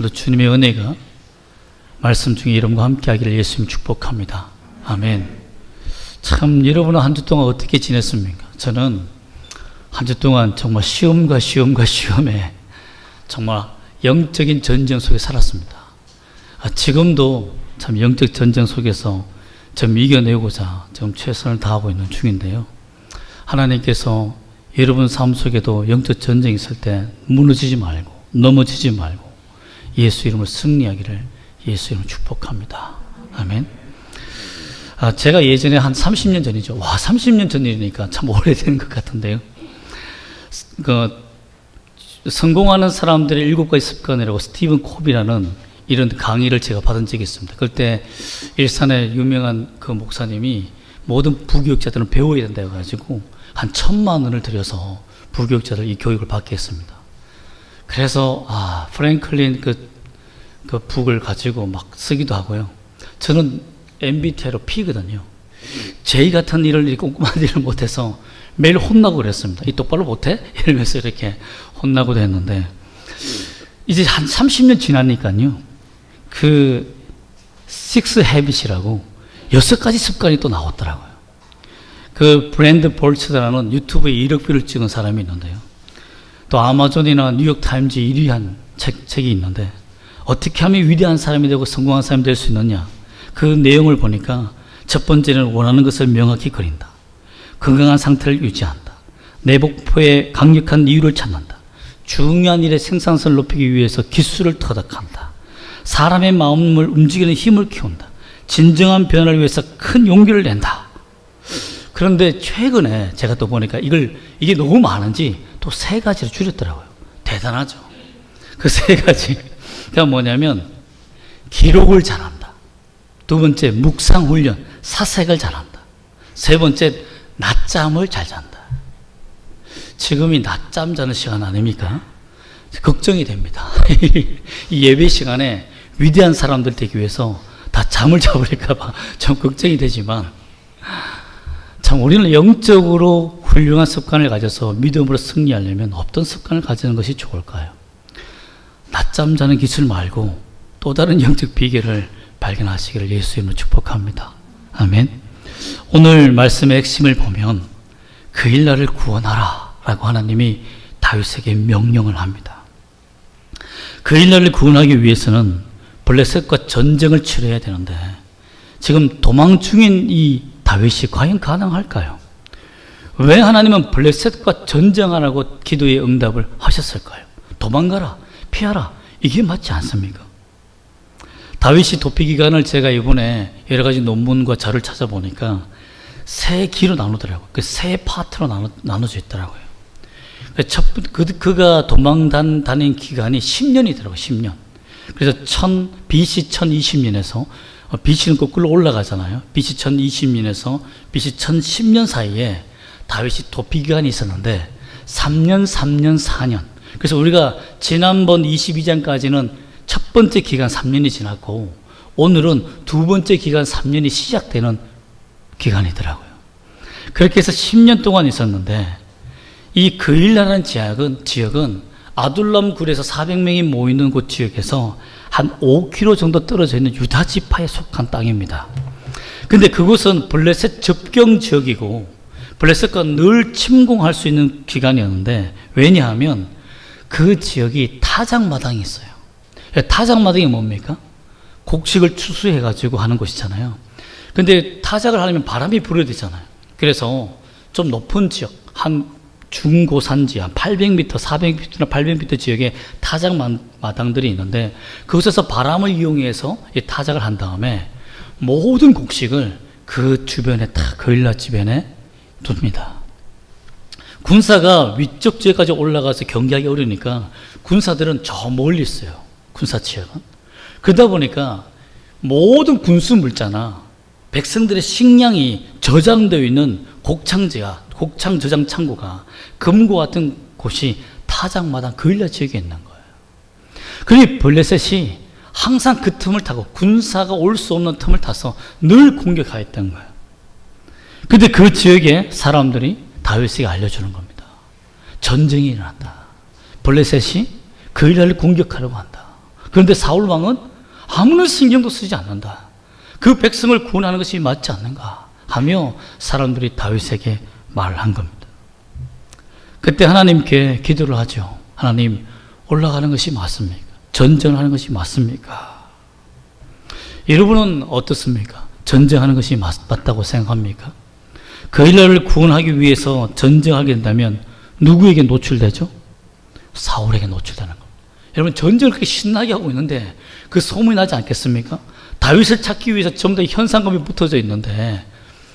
오늘 주님의 은혜가 말씀 중에 여러분과 함께 하기를 예수님 축복합니다. 아멘. 참 여러분은 한 주 동안 어떻게 지냈습니까? 저는 한 주 동안 정말 시험에 정말 영적인 전쟁 속에 살았습니다. 지금도 참 영적 전쟁 속에서 좀 이겨내고자 지금 최선을 다하고 있는 중인데요. 하나님께서 여러분 삶 속에도 영적 전쟁이 있을 때 무너지지 말고 넘어지지 말고 예수 이름으로 승리하기를 예수 이름으로 축복합니다. 아멘. 제가 예전에 한 30년 전이죠. 30년 전 일이니까 참 오래된 것 같은데요. 성공하는 사람들의 7가지 습관이라고 스티븐 코비라는 이런 강의를 제가 받은 적이 있습니다. 그때 일산의 유명한 그 목사님이 모든 부교육자들은 배워야 된다 해가지고 한 1,000만 원을 들여서 부교육자들 이 교육을 받게 했습니다. 그래서 프랭클린 그 북을 가지고 막 쓰기도 하고요. 저는 MBTI로 P거든요. J 같은 일을 이렇게 꼼꼼한 일을 못해서 매일 혼나고 그랬습니다. 이 똑바로 못해? 이러면서 이렇게 혼나고도 했는데 이제 한 30년 지나니까요. 그 Six Habits이라고 6가지 습관이 또 나왔더라고요. 그 브랜드 볼츠라는 유튜브에 1억 뷰를 찍은 사람이 있는데요. 또 아마존이나 뉴욕타임즈 1위한 책이 있는데 어떻게 하면 위대한 사람이 되고 성공한 사람이 될 수 있느냐. 그 내용을 보니까 첫 번째는 원하는 것을 명확히 그린다. 건강한 상태를 유지한다. 내 목표에 강력한 이유를 찾는다. 중요한 일의 생산성을 높이기 위해서 기술을 터득한다. 사람의 마음을 움직이는 힘을 키운다. 진정한 변화를 위해서 큰 용기를 낸다. 그런데 최근에 제가 또 보니까 이게 너무 많은지 또 3가지로 줄였더라고요. 대단하죠. 그 3가지가 뭐냐면 기록을 잘한다. 2번째 묵상훈련, 사색을 잘한다. 3번째 낮잠을 잘 잔다. 지금이 낮잠 자는 시간 아닙니까? 걱정이 됩니다. 이 예배 시간에 위대한 사람들 되기 위해서 다 잠을 자버릴까봐 좀 걱정이 되지만 참 우리는 영적으로 훌륭한 습관을 가져서 믿음으로 승리하려면 어떤 습관을 가지는 것이 좋을까요? 낮잠 자는 기술 말고 또 다른 영적 비결을 발견하시기를 예수 이름으로 축복합니다. 아멘. 오늘 말씀의 핵심을 보면 그 일 나를 구원하라 라고 하나님이 다윗에게 명령을 합니다. 그 일 나를 구원하기 위해서는 블레셋과 전쟁을 치러야 되는데 지금 도망 중인 이 다윗이 과연 가능할까요? 왜 하나님은 블레셋과 전쟁하라고 기도의 응답을 하셨을까요? 도망가라, 피하라, 이게 맞지 않습니까? 다윗이 도피 기간을 제가 이번에 여러 가지 논문과 자료를 찾아보니까 3기로 나누더라고요. 그 3파트로 나눠져 있더라고요. 그가 다닌 기간이 10년이더라고요. 10년. 그래서 BC 1020년에서 BC는 거꾸로 올라가잖아요. BC 1020년에서 BC 1010년 사이에 다윗이 도피 기간이 있었는데 3년, 4년. 그래서 우리가 지난번 22장까지는 첫 번째 기간 3년이 지났고 오늘은 2번째 기간 3년이 시작되는 기간이더라고요. 그렇게 해서 10년 동안 있었는데 이 그일라라는 지역은 아둘람 굴에서 400명이 모이는 곳 지역에서 한 5km 정도 떨어져 있는 유다 지파에 속한 땅입니다. 근데 그곳은 블레셋 접경 지역이고 블레셋과 늘 침공할 수 있는 기간이었는데 왜냐하면 그 지역이 타작마당이 있어요. 타작마당이 뭡니까? 곡식을 추수해가지고 하는 곳이잖아요. 근데 타작을 하려면 바람이 불어야 되잖아요. 그래서 좀 높은 지역, 한 중고산지, 한 800m, 400m나 800m 지역에 타작마당들이 있는데 그곳에서 바람을 이용해서 이 타작을 한 다음에 모든 곡식을 그 주변에 그일라 주변에 둡니다. 군사가 위쪽 지역까지 올라가서 경계하기 어려우니까 군사들은 저 멀리 있어요. 군사지역은. 그러다 보니까 모든 군수 물자나 백성들의 식량이 저장되어 있는 곡창 저장 창고가 금고 같은 곳이 타작마당 그일라 지역에 있는 거예요. 그러니 블레셋이 항상 그 틈을 타고 군사가 올 수 없는 틈을 타서 늘 공격하였던 거예요. 근데 그 지역의 사람들이 다윗에게 알려주는 겁니다. 전쟁이 일어났다. 블레셋이 그일라를 공격하려고 한다. 그런데 사울 왕은 아무런 신경도 쓰지 않는다. 그 백성을 구원하는 것이 맞지 않는가 하며 사람들이 다윗에게 말한 겁니다. 그때 하나님께 기도를 하죠. 하나님, 올라가는 것이 맞습니까? 전쟁하는 것이 맞습니까? 여러분은 어떻습니까? 전쟁하는 것이 맞다고 생각합니까? 그 일날을 구원하기 위해서 전쟁하게 된다면 누구에게 노출되죠? 사울에게 노출되는 겁니다. 여러분, 전쟁을 그렇게 신나게 하고 있는데 그 소문이 나지 않겠습니까? 다윗을 찾기 위해서 전부 다 현상금이 붙어져 있는데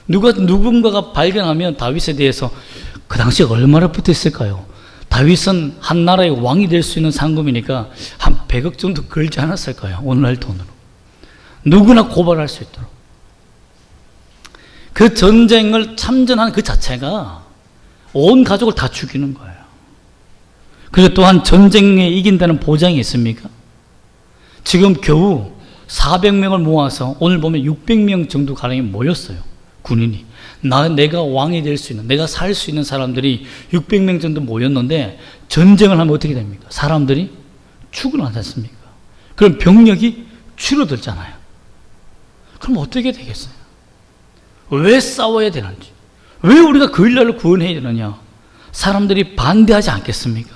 누군가가 발견하면 다윗에 대해서 그 당시에 얼마나 붙어 있을까요? 다윗은 한 나라의 왕이 될 수 있는 상금이니까 한 100억 정도 걸지 않았을까요? 오늘날 돈으로. 누구나 고발할 수 있도록. 그 전쟁을 참전하는 그 자체가 온 가족을 다 죽이는 거예요. 그리고 또한 전쟁에 이긴다는 보장이 있습니까? 지금 겨우 400명을 모아서 오늘 보면 600명 정도 가량이 모였어요. 군인이. 내가 왕이 될 수 있는, 내가 살 수 있는 사람들이 600명 정도 모였는데 전쟁을 하면 어떻게 됩니까? 사람들이 죽어나지 않습니까? 그럼 병력이 줄어들잖아요. 그럼 어떻게 되겠어요? 왜 싸워야 되는지, 왜 우리가 그 일날을 구원해야 되느냐? 사람들이 반대하지 않겠습니까?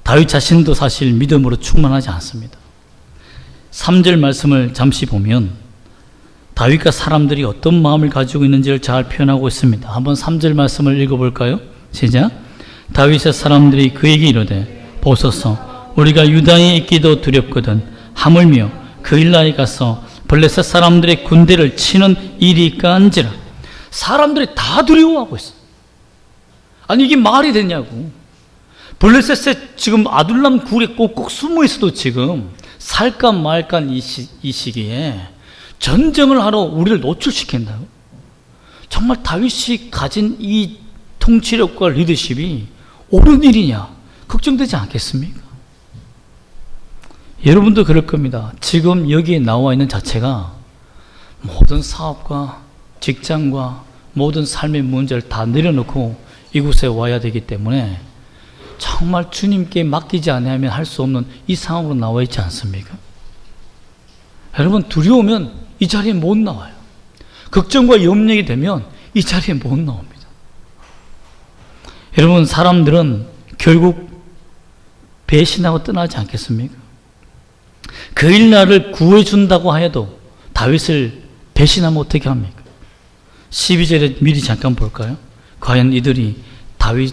다윗 자신도 사실 믿음으로 충만하지 않습니다. 3절 말씀을 잠시 보면 다윗과 사람들이 어떤 마음을 가지고 있는지를 잘 표현하고 있습니다. 한번 3절 말씀을 읽어볼까요? 시작. 다윗의 사람들이 그에게 이르되 보소서 우리가 유다에 있기도 두렵거든 하물며 그 일나에 가서 블레셋 사람들의 군대를 치는 일이 있까한지라. 사람들이 다 두려워하고 있어. 아니 이게 말이 되냐고. 블레셋에 지금 아둘람 굴에 꼭꼭 숨어 있어도 지금 살까 말까 이 시기에 전쟁을 하러 우리를 노출시킨다고? 정말 다윗이 가진 이 통치력과 리더십이 옳은 일이냐 걱정되지 않겠습니까? 여러분도 그럴 겁니다. 지금 여기에 나와 있는 자체가 모든 사업과 직장과 모든 삶의 문제를 다 내려놓고 이곳에 와야 되기 때문에 정말 주님께 맡기지 않으면 할 수 없는 이 상황으로 나와 있지 않습니까? 여러분, 두려우면 이 자리에 못 나와요. 걱정과 염려이 되면 이 자리에 못 나옵니다. 여러분, 사람들은 결국 배신하고 떠나지 않겠습니까? 그 일날을 구해준다고 하여도 다윗을 배신하면 어떻게 합니까? 12절에 미리 잠깐 볼까요? 과연 이들이 다윗이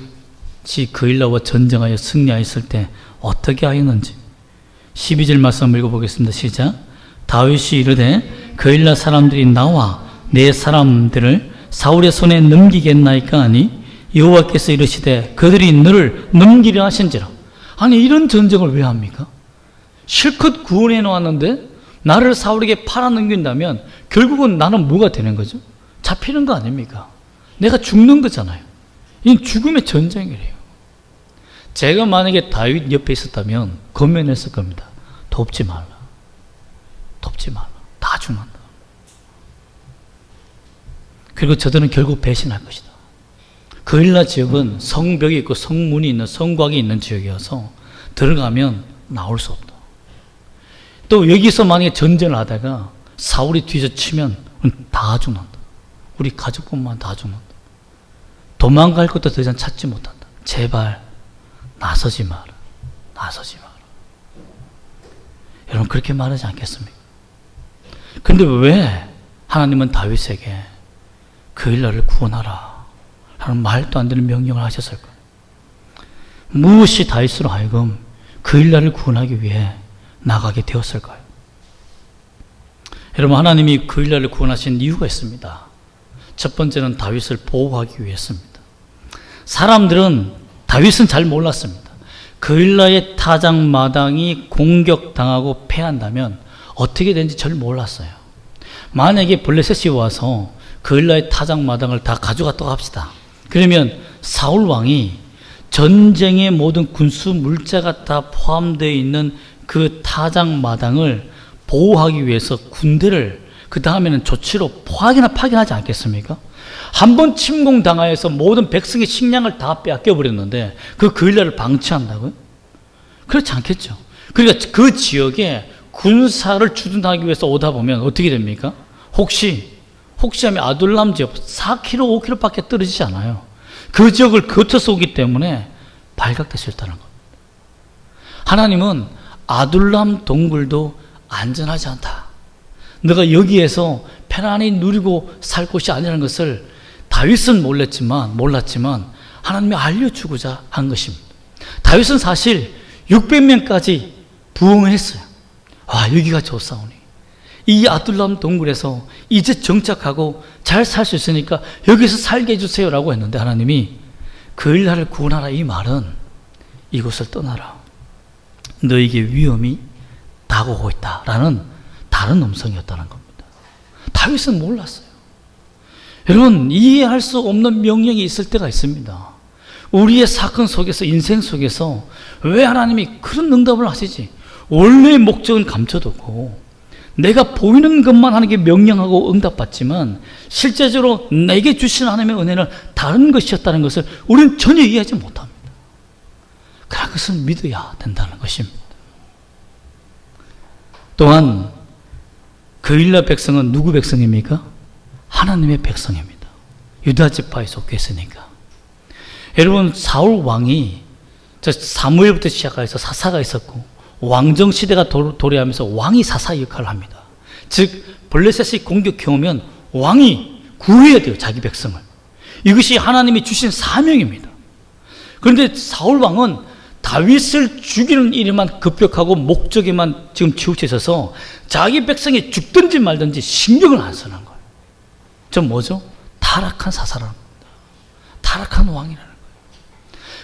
그 일날과 전쟁하여 승리하였을 때 어떻게 하였는지 12절 말씀 읽어보겠습니다. 시작. 다윗이 이르되 그 일날 사람들이 나와 내 사람들을 사울의 손에 넘기겠나이까 하니 여호와께서 이르시되 그들이 너를 넘기려 하신지라. 아니 이런 전쟁을 왜 합니까? 실컷 구원해 놓았는데 나를 사울에게 팔아넘긴다면 결국은 나는 뭐가 되는 거죠? 잡히는 거 아닙니까? 내가 죽는 거잖아요. 이 죽음의 전쟁이래요. 제가 만약에 다윗 옆에 있었다면 건면했을 겁니다. 돕지 말라. 돕지 말라. 다 죽는다. 그리고 저들은 결국 배신할 것이다. 그 일라 지역은 성벽이 있고 성문이 있는 성곽이 있는 지역이어서 들어가면 나올 수 없다. 또 여기서 만약에 전쟁을 하다가 사울이 뒤에서 치면 다 죽는다. 우리 가족뿐만 다 죽는다. 도망갈 것도 더 이상 찾지 못한다. 제발 나서지 마라. 나서지 마라. 여러분 그렇게 말하지 않겠습니까? 그런데 왜 하나님은 다윗에게 그 일날을 구원하라 하는 말도 안 되는 명령을 하셨을까? 무엇이 다윗으로 하여금 그 일날을 구원하기 위해 나가게 되었을까요? 여러분 하나님이 그 일날을 구원하신 이유가 있습니다. 첫 번째는 다윗을 보호하기 위해서입니다. 사람들은 다윗은 잘 몰랐습니다. 그 일날의 타작마당이 공격당하고 패한다면 어떻게 되는지 잘 몰랐어요. 만약에 블레셋이 와서 그 일날의 타작마당을 다 가져갔다고 합시다. 그러면 사울 왕이 전쟁의 모든 군수 물자가 다 포함되어 있는 그 타작마당을 보호하기 위해서 군대를 그 다음에는 조치로 파견하지 않겠습니까? 한번 침공당하여서 모든 백성의 식량을 다 빼앗겨 버렸는데 그 일날을 방치한다고요? 그렇지 않겠죠. 그러니까 그 지역에 군사를 주둔하기 위해서 오다 보면 어떻게 됩니까? 혹시 하면 아둘람 지역 4km, 5km밖에 떨어지지 않아요. 그 지역을 거쳐서 오기 때문에 발각될 수 있다는 겁니다. 하나님은 아둘람 동굴도 안전하지 않다. 너가 여기에서 편안히 누리고 살 곳이 아니라는 것을 다윗은 몰랐지만 하나님이 알려주고자 한 것입니다. 다윗은 사실 600명까지 부응했어요. 여기가 좋사오니 이 아둘람 동굴에서 이제 정착하고 잘 살 수 있으니까 여기서 살게 해주세요 라고 했는데 하나님이 그 일날을 구원하라 이 말은 이곳을 떠나라. 너에게 위험이 다가오고 있다라는 다른 음성이었다는 겁니다. 다윗은 몰랐어요. 여러분, 이해할 수 없는 명령이 있을 때가 있습니다. 우리의 사건 속에서, 인생 속에서 왜 하나님이 그런 응답을 하시지? 원래의 목적은 감춰두고 내가 보이는 것만 하나님께 명령하고 응답받지만 실제적으로 내게 주신 하나님의 은혜는 다른 것이었다는 것을 우리는 전혀 이해하지 못합니다. 그러나 그것을 믿어야 된다는 것입니다. 또한 그 일라 백성은 누구 백성입니까? 하나님의 백성입니다. 유다 지파에 속해 있으니까. 여러분, 사울 왕이 사무엘부터 시작해서 사사가 있었고 왕정 시대가 도래하면서 왕이 사사 역할을 합니다. 즉 블레셋이 공격해 오면 왕이 구해야 돼요, 자기 백성을. 이것이 하나님이 주신 사명입니다. 그런데 사울 왕은 다윗을 죽이는 일에만 급격하고 목적에만 지금 치우쳐 있어서 자기 백성이 죽든지 말든지 신경을 안 쓰는 거예요. 저 뭐죠? 타락한 사사라는 겁니다. 타락한 왕이라는 거예요.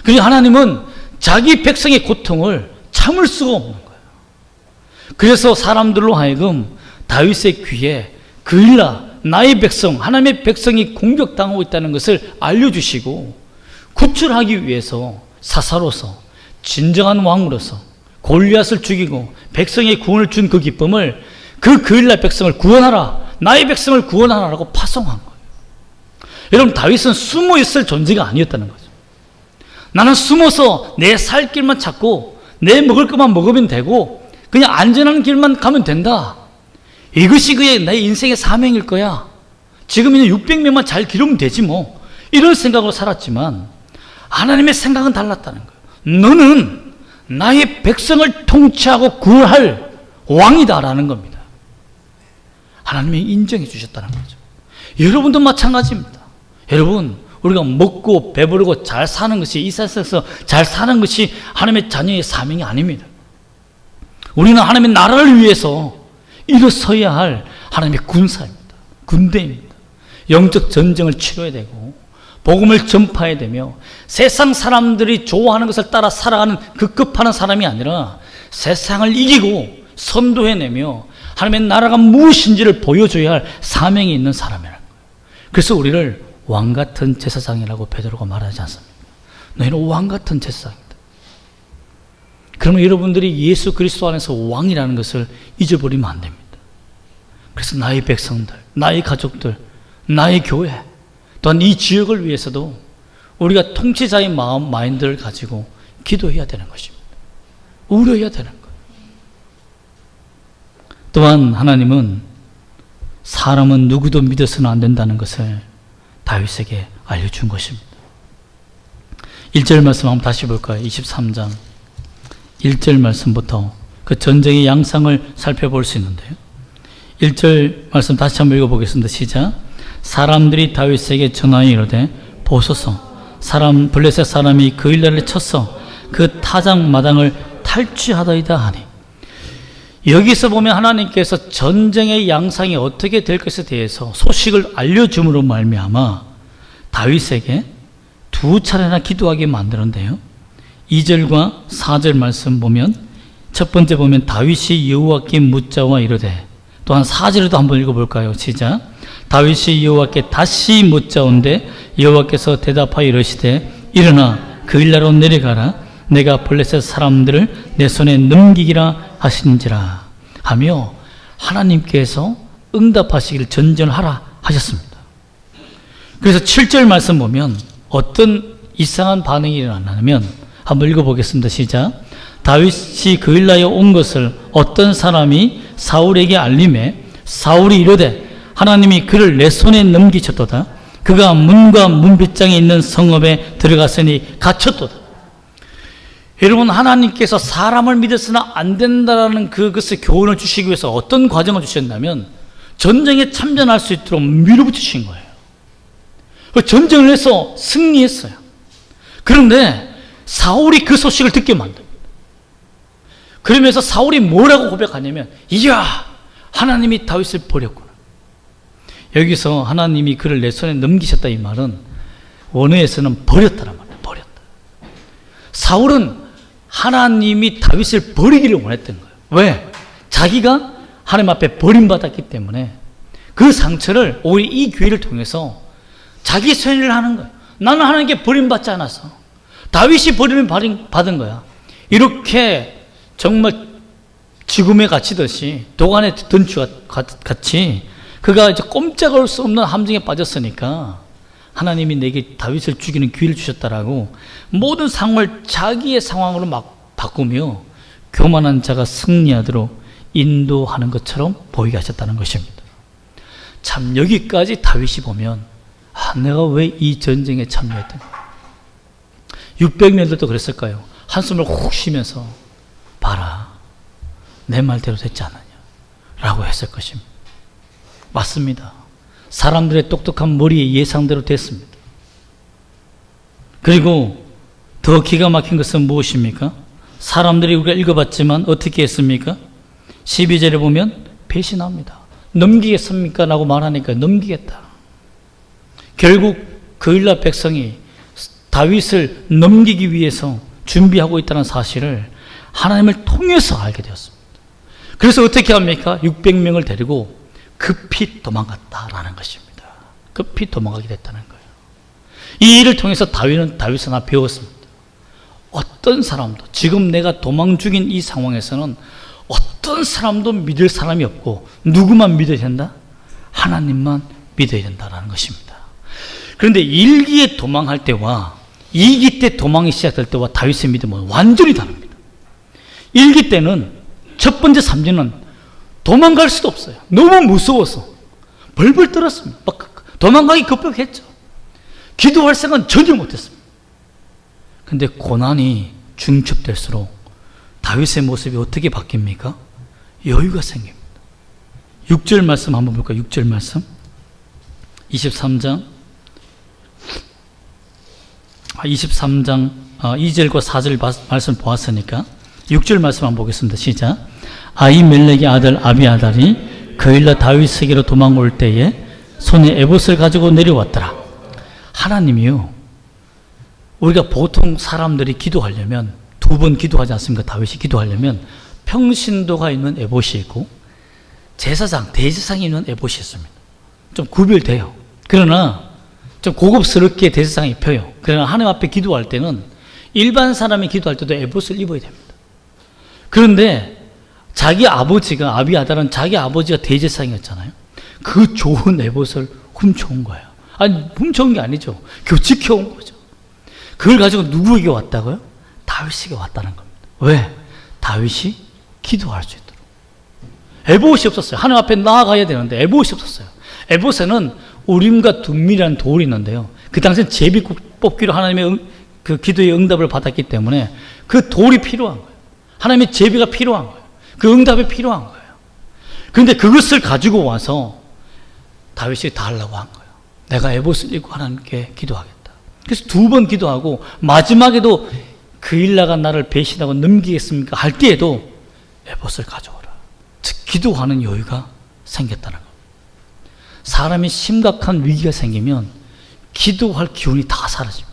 그러니 하나님은 자기 백성의 고통을 참을 수가 없는 거예요. 그래서 사람들로 하여금 다윗의 귀에 그일라 나의 백성, 하나님의 백성이 공격당하고 있다는 것을 알려주시고 구출하기 위해서 사사로서 진정한 왕으로서 골리앗을 죽이고 백성의 구원을 준 그 기쁨을 그 그일라 백성을 구원하라, 나의 백성을 구원하라라고 파송한 거예요. 여러분, 다윗은 숨어 있을 존재가 아니었다는 거죠. 나는 숨어서 내 살 길만 찾고 내 먹을 것만 먹으면 되고 그냥 안전한 길만 가면 된다. 이것이 그의 내 인생의 사명일 거야. 지금 있는 600명만 잘 기르면 되지 뭐. 이런 생각으로 살았지만 하나님의 생각은 달랐다는 거예요. 너는 나의 백성을 통치하고 구할 왕이다라는 겁니다. 하나님이 인정해 주셨다는 거죠. 여러분도 마찬가지입니다. 여러분, 우리가 먹고 배부르고 잘 사는 것이, 이 세상에서 잘 사는 것이 하나님의 자녀의 사명이 아닙니다. 우리는 하나님의 나라를 위해서 일어서야 할 하나님의 군사입니다. 군대입니다. 영적 전쟁을 치러야 되고 복음을 전파해야 되며 세상 사람들이 좋아하는 것을 따라 살아가는 급급하는 사람이 아니라 세상을 이기고 선도해내며 하나님의 나라가 무엇인지를 보여줘야 할 사명이 있는 사람이라는 거예요. 그래서 우리를 왕같은 제사장이라고 베드로가 말하지 않습니까? 너희는 왕같은 제사장이다. 그러면 여러분들이 예수 그리스도 안에서 왕이라는 것을 잊어버리면 안 됩니다. 그래서 나의 백성들, 나의 가족들, 나의 교회, 또한 이 지역을 위해서도 우리가 통치자의 마인드를 가지고 기도해야 되는 것입니다. 우려해야 되는 거예요. 또한 하나님은 사람은 누구도 믿어서는 안 된다는 것을 다윗에게 알려준 것입니다. 1절 말씀 한번 다시 볼까요? 23장 1절 말씀부터 그 전쟁의 양상을 살펴볼 수 있는데요. 1절 말씀 다시 한번 읽어보겠습니다. 시작. 사람들이 다윗에게 전하여 이르되 보소서 블레셋 사람이 그 일날에 쳤어 그 타작 마당을 탈취하더이다 하니, 여기서 보면 하나님께서 전쟁의 양상이 어떻게 될 것에 대해서 소식을 알려줌으로 말미암아 다윗에게 두 차례나 기도하게 만드는데요. 2절과 4절 말씀 보면 첫 번째 보면 다윗이 여호와께 묻자와 이르되, 또한 4절에도 한번 읽어볼까요? 시작. 다윗이 여호와께 다시 묻자온데 여호와께서 대답하여 이르시되 일어나 그 일나로 내려가라, 내가 블레셋 사람들을 내 손에 넘기기라 하신지라 하며 하나님께서 응답하시기를 전전하라 하셨습니다. 그래서 7절 말씀 보면 어떤 이상한 반응이 일어나냐면 한번 읽어보겠습니다. 시작. 다윗이 그일라에 온 것을 어떤 사람이 사울에게 알림해 사울이 이르되 하나님이 그를 내 손에 넘기셨도다. 그가 문과 문빗장에 있는 성읍에 들어갔으니 갇혔도다. 여러분, 하나님께서 사람을 믿어서는 안 된다라는 그것의 교훈을 주시기 위해서 어떤 과정을 주셨냐면 전쟁에 참전할 수 있도록 밀어붙이신 거예요. 전쟁을 해서 승리했어요. 그런데 사울이 그 소식을 듣게 만듭니다. 그러면서 사울이 뭐라고 고백하냐면, 이야, 하나님이 다윗을 버렸구나. 여기서 하나님이 그를 내 손에 넘기셨다 이 말은 원어에서는 버렸다란 말이에요. 버렸다. 사울은 하나님이 다윗을 버리기를 원했던 거예요. 왜? 자기가 하나님 앞에 버림받았기 때문에 그 상처를 오히려 이 기회를 통해서 자기 손해를 하는 거예요. 나는 하나님께 버림받지 않았어. 다윗이 버림을 받은 거야. 이렇게 정말 죽음에 갇히듯이 도간에 던추 같이 그가 이제 꼼짝할 수 없는 함정에 빠졌으니까 하나님이 내게 다윗을 죽이는 기회를 주셨다라고 모든 상황을 자기의 상황으로 막 바꾸며 교만한 자가 승리하도록 인도하는 것처럼 보이게 하셨다는 것입니다. 참 여기까지 다윗이 보면 내가 왜 이 전쟁에 참여했던가. 600명들도 그랬을까요? 한숨을 훅 쉬면서 봐라, 내 말대로 됐지 않느냐 라고 했을 것입니다. 맞습니다. 사람들의 똑똑한 머리의 예상대로 됐습니다. 그리고 더 기가 막힌 것은 무엇입니까? 사람들이 우리가 읽어봤지만 어떻게 했습니까? 12절에 보면 배신합니다. 넘기겠습니까? 라고 말하니까 넘기겠다. 결국 그일라 백성이 다윗을 넘기기 위해서 준비하고 있다는 사실을 하나님을 통해서 알게 되었습니다. 그래서 어떻게 합니까? 600명을 데리고 급히 도망갔다라는 것입니다. 급히 도망가게 됐다는 거예요. 이 일을 통해서 다윗은 하나 배웠습니다. 어떤 사람도 지금 내가 도망 중인 이 상황에서는 어떤 사람도 믿을 사람이 없고 누구만 믿어야 된다? 하나님만 믿어야 된다는 것입니다. 그런데 1기에 도망할 때와 2기 때 도망이 시작될 때와 다윗의 믿음은 완전히 다릅니다. 1기 때는 첫 번째 3주는 도망갈 수도 없어요. 너무 무서워서 벌벌 떨었습니다. 막 도망가기 급격했죠. 기도할 생각은 전혀 못했습니다. 그런데 고난이 중첩될수록 다윗의 모습이 어떻게 바뀝니까? 여유가 생깁니다. 6절 말씀 한번 볼까요? 6절 말씀 23장 2절과 4절 말씀 보았으니까 6절 말씀 한번 보겠습니다. 시작. 아히멜렉의 아들 아비아달이 그일라 다윗에게로 도망올 때에 손에 에봇을 가지고 내려왔더라. 하나님이요, 우리가 보통 사람들이 기도하려면 두 번 기도하지 않습니까? 다윗이 기도하려면 평신도가 있는 에봇이 있고 제사장, 대제사장이 있는 에봇이 있습니다. 좀 구별돼요. 그러나 좀 고급스럽게 대제사장이 입혀요. 그러나 하나님 앞에 기도할 때는 일반 사람이 기도할 때도 에봇을 입어야 됩니다. 그런데 자기 아버지가, 아비아달은 자기 아버지가 대제사장이었잖아요. 그 좋은 에봇을 훔쳐온 거예요. 아니, 훔쳐온 게 아니죠. 교직해온 거죠. 그걸 가지고 누구에게 왔다고요? 다윗에게 왔다는 겁니다. 왜? 다윗이 기도할 수 있도록. 에봇이 없었어요. 하나님 앞에 나아가야 되는데 에봇이 없었어요. 에봇에는 우림과 둠밀이라는 돌이 있는데요. 그 당시엔 제비 뽑기로 하나님의 그 기도의 응답을 받았기 때문에 그 돌이 필요한 거예요. 하나님의 제비가 필요한 거예요. 그 응답이 필요한 거예요. 그런데 그것을 가지고 와서 다윗이 달라고 한 거예요. 내가 에봇을 입고 하나님께 기도하겠다. 그래서 두 번 기도하고 마지막에도 그일라가 나를 배신하고 넘기겠습니까? 할 때에도 에봇을 가져오라. 즉 기도하는 여유가 생겼다는 겁니다. 사람이 심각한 위기가 생기면 기도할 기운이 다 사라집니다.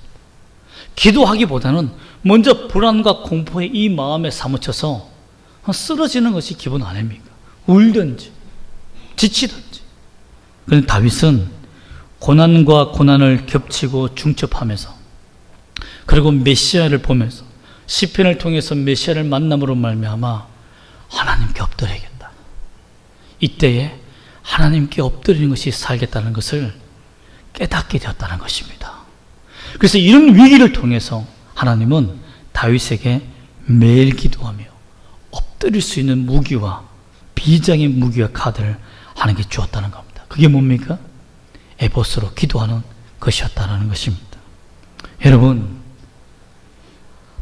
기도하기보다는 먼저 불안과 공포에 이 마음에 사무쳐서 쓰러지는 것이 기본 아닙니까? 울든지 지치든지. 그런데 다윗은 고난과 고난을 겹치고 중첩하면서 그리고 메시아를 보면서 시편을 통해서 메시아를 만남으로 말미암아 하나님께 엎드려야겠다. 이때에 하나님께 엎드리는 것이 살겠다는 것을 깨닫게 되었다는 것입니다. 그래서 이런 위기를 통해서 하나님은 다윗에게 매일 기도하며 엎드릴 수 있는 무기와 비장의 무기와 카드를 하나님께 주었다는 겁니다. 그게 뭡니까? 에보스로 기도하는 것이었다는 것입니다. 여러분,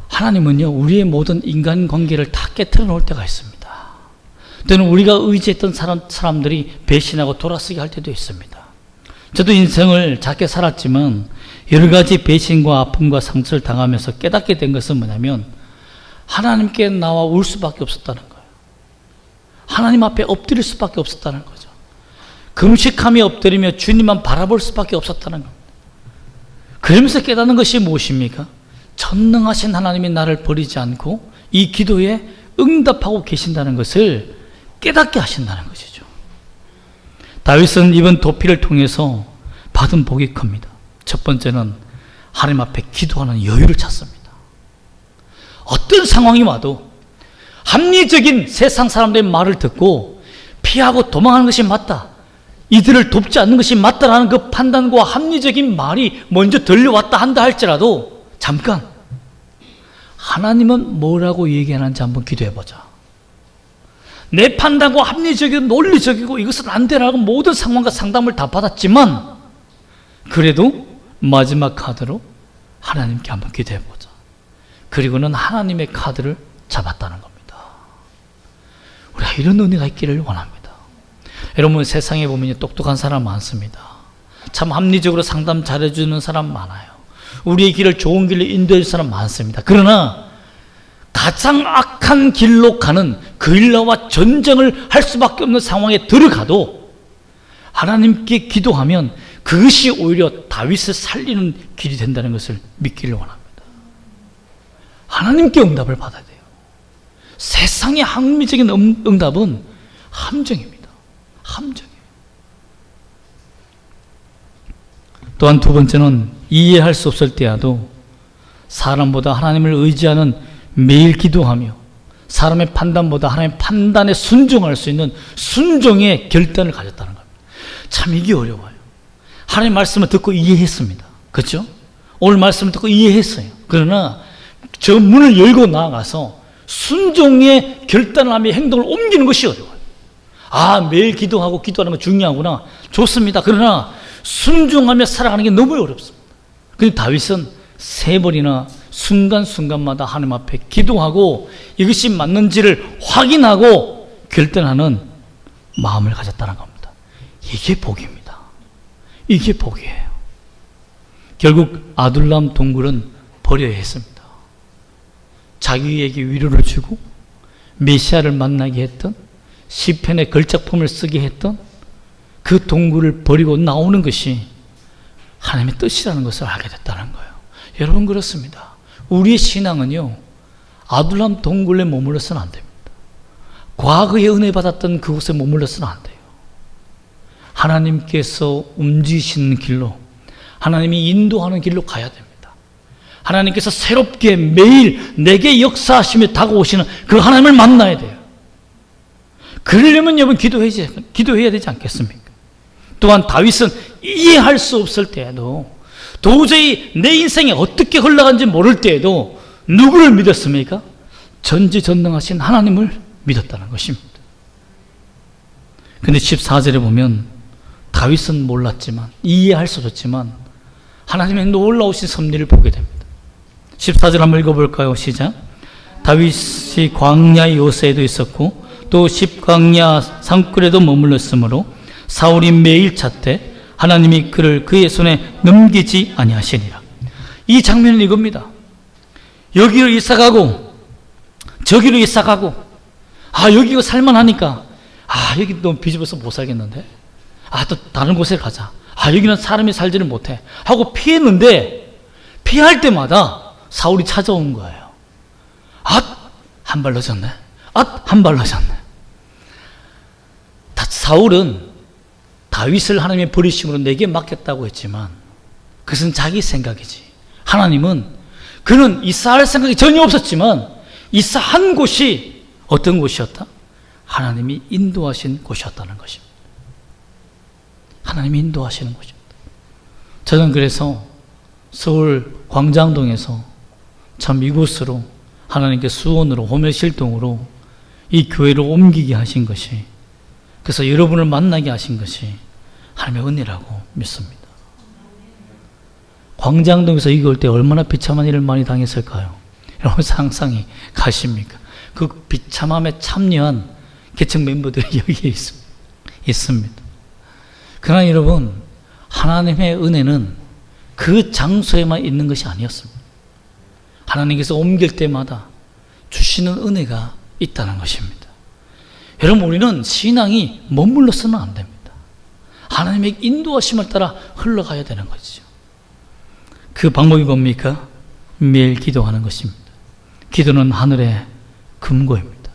하나님은요, 우리의 모든 인간관계를 다 깨트려 놓을 때가 있습니다. 때는 우리가 의지했던 사람들이 배신하고 돌아서게 할 때도 있습니다. 저도 인생을 작게 살았지만 여러 가지 배신과 아픔과 상처를 당하면서 깨닫게 된 것은 뭐냐면 하나님께 나와 울 수밖에 없었다는 거예요. 하나님 앞에 엎드릴 수밖에 없었다는 거죠. 금식하며 엎드리며 주님만 바라볼 수밖에 없었다는 겁니다. 그러면서 깨닫는 것이 무엇입니까? 전능하신 하나님이 나를 버리지 않고 이 기도에 응답하고 계신다는 것을 깨닫게 하신다는 것이죠. 다윗은 이번 도피를 통해서 받은 복이 큽니다. 첫 번째는 하나님 앞에 기도하는 여유를 찾습니다. 어떤 상황이 와도 합리적인 세상 사람들의 말을 듣고 피하고 도망하는 것이 맞다, 이들을 돕지 않는 것이 맞다라는 그 판단과 합리적인 말이 먼저 들려왔다 한다 할지라도 잠깐 하나님은 뭐라고 얘기하는지 한번 기도해보자. 내 판단과 합리적이고 논리적이고 이것은 안 되라고 모든 상황과 상담을 다 받았지만 그래도 마지막 카드로 하나님께 한번 기도해보자. 그리고는 하나님의 카드를 잡았다는 겁니다. 우리가 이런 은혜가 있기를 원합니다. 여러분, 세상에 보면 똑똑한 사람 많습니다. 참 합리적으로 상담 잘해주는 사람 많아요. 우리의 길을 좋은 길로 인도해 줄 사람 많습니다. 그러나 가장 악한 길로 가는 그일라와 전쟁을 할 수밖에 없는 상황에 들어가도 하나님께 기도하면 그것이 오히려 다윗을 살리는 길이 된다는 것을 믿기를 원합니다. 하나님께 응답을 받아야 돼요. 세상의 합리적인 응답은 함정입니다. 함정이에요. 또한 두 번째는 이해할 수 없을 때라도 사람보다 하나님을 의지하는 매일 기도하며 사람의 판단보다 하나님의 판단에 순종할 수 있는 순종의 결단을 가졌다는 겁니다. 참 이게 어려워요. 하나님의 말씀을 듣고 이해했습니다. 그렇죠? 오늘 말씀을 듣고 이해했어요. 그러나 저 문을 열고 나아가서 순종의 결단을 하며 행동을 옮기는 것이 어려워요. 아, 매일 기도하고 기도하는 건 중요하구나. 좋습니다. 그러나 순종하며 살아가는 게 너무 어렵습니다. 그런데 다윗은 세 번이나 순간순간마다 하나님 앞에 기도하고 이것이 맞는지를 확인하고 결단하는 마음을 가졌다는 겁니다. 이게 복입니다. 이게 복이에요. 결국 아둘람 동굴은 버려야 했습니다. 자기에게 위로를 주고 메시아를 만나게 했던, 시편의 걸작품을 쓰게 했던 그 동굴을 버리고 나오는 것이 하나님의 뜻이라는 것을 알게 됐다는 거예요. 여러분, 그렇습니다. 우리의 신앙은요, 아둘람 동굴에 머물러서는 안 됩니다. 과거에 은혜 받았던 그곳에 머물러서는 안 돼요. 하나님께서 움직이시는 길로, 하나님이 인도하는 길로 가야 됩니다. 하나님께서 새롭게 매일 내게 역사하시며 다가오시는 그 하나님을 만나야 돼요. 그러려면 여러분 기도해야 되지 않겠습니까? 또한 다윗은 이해할 수 없을 때에도, 도저히 내 인생이 어떻게 흘러간지 모를 때에도 누구를 믿었습니까? 전지전능하신 하나님을 믿었다는 것입니다. 그런데 14절에 보면 다윗은 몰랐지만, 이해할 수 없었지만 하나님의 놀라우신 섭리를 보게 됩니다. 14절 한번 읽어볼까요? 시작. 다윗이 광야의 요새에도 있었고 또 십광야 산굴에도 머물렀으므로 사울이 매일 찾되 하나님이 그를 그의 손에 넘기지 아니하시니라. 이 장면은 이겁니다. 여기로 이사가고 저기로 이사가고, 아, 여기가 살만하니까, 아, 여기 너무 비좁아서 못 살겠는데, 아, 또 다른 곳에 가자, 아, 여기는 사람이 살지를 못해 하고 피했는데, 피할 때마다 사울이 찾아오는 거예요. 아, 한 발 늦었네. 아, 한 발 늦었네. 사울은 다윗을 하나님의 버리심으로 내게 맡겼다고 했지만 그것은 자기 생각이지. 하나님은, 그는 이사할 생각이 전혀 없었지만 이사한 곳이 어떤 곳이었다? 하나님이 인도하신 곳이었다는 것입니다. 하나님이 인도하시는 곳입니다. 저는 그래서 서울 광장동에서 참 이곳으로 하나님께 수원으로 호멸실동으로 이 교회를 옮기게 하신 것이, 그래서 여러분을 만나게 하신 것이 하나님의 은혜라고 믿습니다. 광장동에서 이거 올 때 얼마나 비참한 일을 많이 당했을까요? 여러분 상상이 가십니까? 그 비참함에 참여한 개척 멤버들이 여기에 있습니다. 그러나 여러분, 하나님의 은혜는 그 장소에만 있는 것이 아니었습니다. 하나님께서 옮길 때마다 주시는 은혜가 있다는 것입니다. 여러분, 우리는 신앙이 머물러서는 안 됩니다. 하나님의 인도하심을 따라 흘러가야 되는 것이죠. 그 방법이 뭡니까? 매일 기도하는 것입니다. 기도는 하늘의 금고입니다.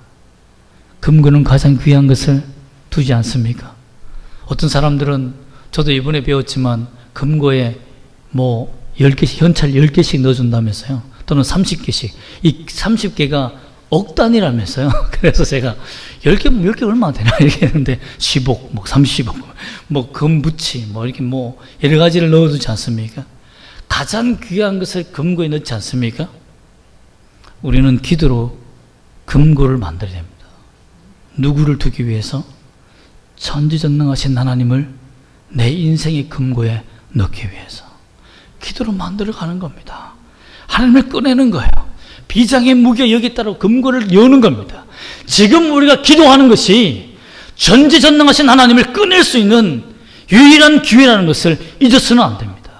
금고는 가장 귀한 것을 두지 않습니까? 어떤 사람들은, 저도 이번에 배웠지만 금고에 10개씩, 현찰 10개씩 넣어준다면서요. 또는 30개씩. 이 30개가 억 단위라면서요. 그래서 제가 10개 얼마나 되나? 이렇게 했는데 10억, 30억, 금부치, 이렇게 여러 가지를 넣어두지 않습니까? 가장 귀한 것을 금고에 넣지 않습니까? 우리는 기도로 금고를 만들어야 됩니다. 누구를 두기 위해서? 전지전능하신 하나님을 내 인생의 금고에 넣기 위해서 기도로 만들어가는 겁니다. 하나님을 꺼내는 거예요. 비장의 무게 여기다가 금고를 여는 겁니다. 지금 우리가 기도하는 것이 전지전능하신 하나님을 꺼낼 수 있는 유일한 기회라는 것을 잊어서는 안 됩니다.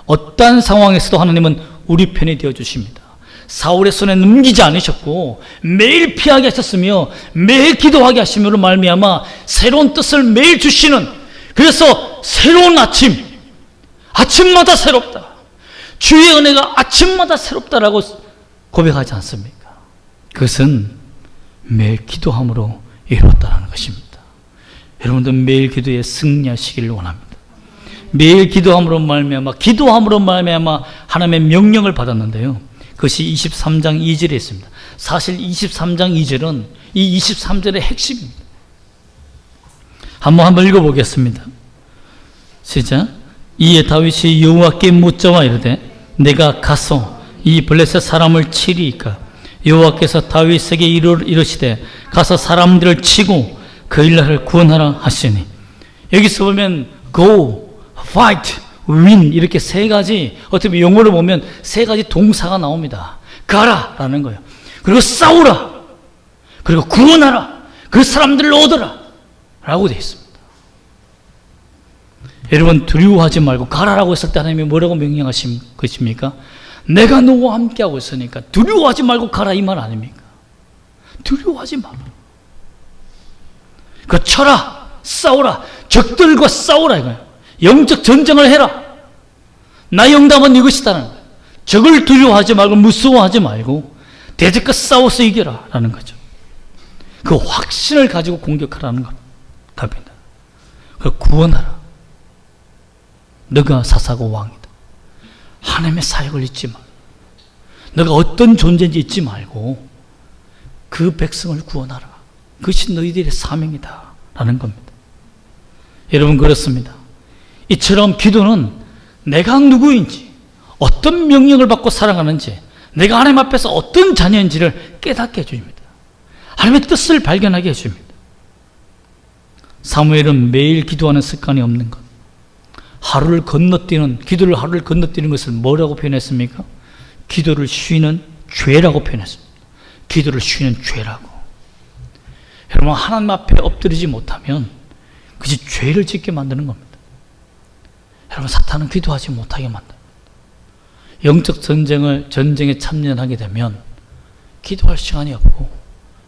어떠한 상황에서도 하나님은 우리 편이 되어주십니다. 사울의 손에 넘기지 않으셨고 매일 피하게 하셨으며 매일 기도하게 하시므로 말미암아 새로운 뜻을 매일 주시는, 그래서 새로운 아침마다 새롭다, 주의 은혜가 아침마다 새롭다라고 고백하지 않습니까? 그것은 매일 기도함으로 이루었다는 것입니다. 여러분들 매일 기도에 승리하시기를 원합니다. 매일 기도함으로 말미암아 하나님의 명령을 받았는데요, 그것이 23장 2절에 있습니다. 사실 23장 2절은 이 23절의 핵심입니다. 한번 읽어보겠습니다. 시작. 이에 다윗이 여호와께 묻자와 이르되 내가 가서 이 블레셋 사람을 치리이까? 여호와께서 다윗에게 이르시되 가서 사람들을 치고 그 일날을 구원하라 하시니, 여기서 보면 go, fight, win 이렇게 세 가지, 어떻게 보면 영어로 보면 세 가지 동사가 나옵니다. 가라 라는 거예요. 그리고 싸우라, 그리고 구원하라, 그 사람들을 얻어라 라고 되어 있습니다. 여러분, 두려워하지 말고 가라라고 했을 때 하나님이 뭐라고 명령하신 것입니까? 내가 너와 함께하고 있으니까 두려워하지 말고 가라, 이 말 아닙니까? 두려워하지 마라. 그 쳐라, 싸우라, 적들과 싸우라 이거예요. 영적 전쟁을 해라. 나의 응답은 이것이다는 거예요. 적을 두려워하지 말고 무서워하지 말고 대적과 싸워서 이겨라 라는 거죠. 그 확신을 가지고 공격하라는 겁니다. 그걸 구원하라. 너가 사사고 왕이다. 하나님의 사역을 잊지 마. 너가 어떤 존재인지 잊지 말고 그 백성을 구원하라. 그것이 너희들의 사명이다 라는 겁니다. 여러분, 그렇습니다. 이처럼 기도는 내가 누구인지, 어떤 명령을 받고 살아가는지, 내가 하나님 앞에서 어떤 자녀인지를 깨닫게 해줍니다. 하나님의 뜻을 발견하게 해줍니다. 사무엘은 매일 기도하는 습관이 없는 것, 기도를 하루를 건너뛰는 것을 뭐라고 표현했습니까? 기도를 쉬는 죄라고 표현했습니다. 기도를 쉬는 죄라고. 여러분, 하나님 앞에 엎드리지 못하면 그것이 죄를 짓게 만드는 겁니다. 여러분, 사탄은 기도하지 못하게 만듭니다. 영적 전쟁에 참여하게 되면 기도할 시간이 없고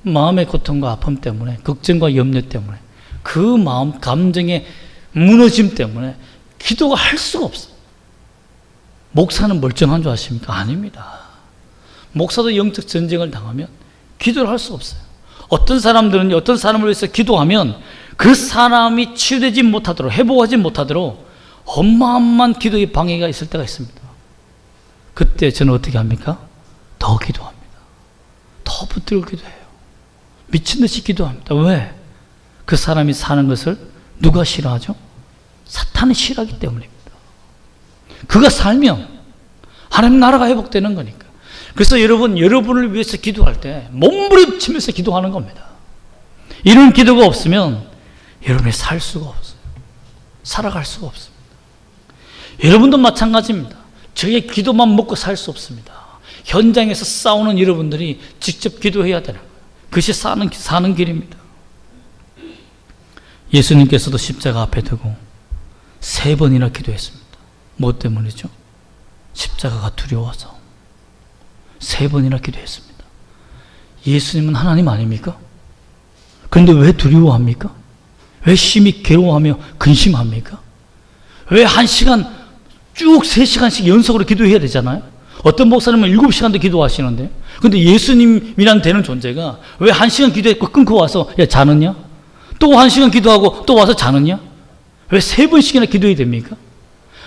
마음의 고통과 아픔 때문에, 걱정과 염려 때문에, 그 마음 감정의 무너짐 때문에 기도가 할 수가 없어요. 목사는 멀쩡한 줄 아십니까? 아닙니다. 목사도 영적 전쟁을 당하면 기도를 할 수가 없어요. 어떤 사람들은 어떤 사람을 위해서 기도하면 그 사람이 치유되지 못하도록, 회복하지 못하도록 어마어마한 기도의 방해가 있을 때가 있습니다. 그때 저는 어떻게 합니까? 더 기도합니다. 더 붙들고 기도해요. 미친 듯이 기도합니다. 왜? 그 사람이 사는 것을 누가 싫어하죠? 사탄이 싫어하기 때문입니다. 그가 살면 하나님 나라가 회복되는 거니까. 그래서 여러분을 위해서 기도할 때 몸부림치면서 기도하는 겁니다. 이런 기도가 없으면 여러분이 살 수가 없어요. 살아갈 수가 없습니다. 여러분도 마찬가지입니다. 저의 기도만 먹고 살 수 없습니다. 현장에서 싸우는 여러분들이 직접 기도해야 되는 거예요. 그것이 사는 길입니다. 예수님께서도 십자가 앞에 두고 3번이나 기도했습니다. 뭐 때문이죠? 십자가가 두려워서 3번이나 기도했습니다. 예수님은 하나님 아닙니까? 그런데 왜 두려워합니까? 왜 심히 괴로워하며 근심합니까? 왜 1시간 쭉 3시간씩 연속으로 기도해야 되잖아요? 어떤 목사님은 7시간도 기도하시는데, 근데 예수님이란 되는 존재가 왜 1시간 기도했고 끊고 와서 야 자느냐? 또 1시간 기도하고 또 와서 자느냐? 왜 3번씩이나 기도해야 됩니까?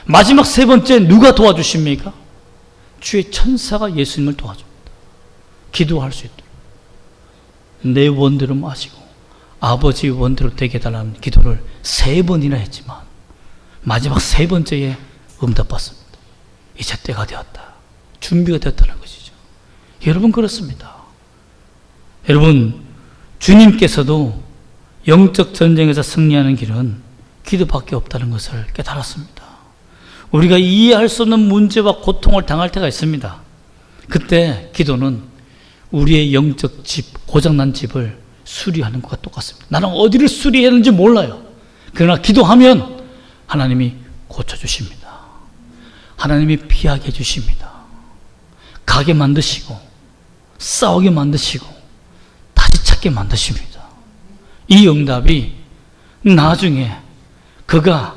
마지막 3번째 누가 도와주십니까? 주의 천사가 예수님을 도와줍니다. 기도할 수 있도록. 내 원대로 마시고 아버지의 원대로 되게 해달라는 기도를 3번이나 했지만 마지막 3번째에 응답받습니다. 이제 때가 되었다. 준비가 되었다는 것이죠. 여러분 그렇습니다. 여러분 주님께서도 영적 전쟁에서 승리하는 길은 기도밖에 없다는 것을 깨달았습니다. 우리가 이해할 수 없는 문제와 고통을 당할 때가 있습니다. 그때 기도는 우리의 영적 집, 고장난 집을 수리하는 것과 똑같습니다. 나는 어디를 수리했는지 몰라요. 그러나 기도하면 하나님이 고쳐주십니다. 하나님이 피하게 해주십니다. 가게 만드시고 싸우게 만드시고 다시 찾게 만드십니다. 이 응답이 나중에 그가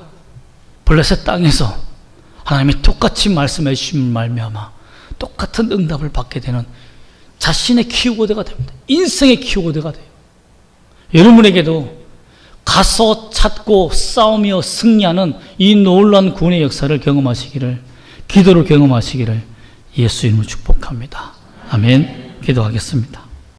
블레셋 땅에서 하나님이 똑같이 말씀해 주신 말미암아 똑같은 응답을 받게 되는 자신의 키워드가 됩니다. 인생의 키워드가 돼요. 여러분에게도 가서 찾고 싸우며 승리하는 이 놀라운 구원의 역사를 경험하시기를, 기도를 경험하시기를 예수 이름으로 축복합니다. 아멘. 기도하겠습니다.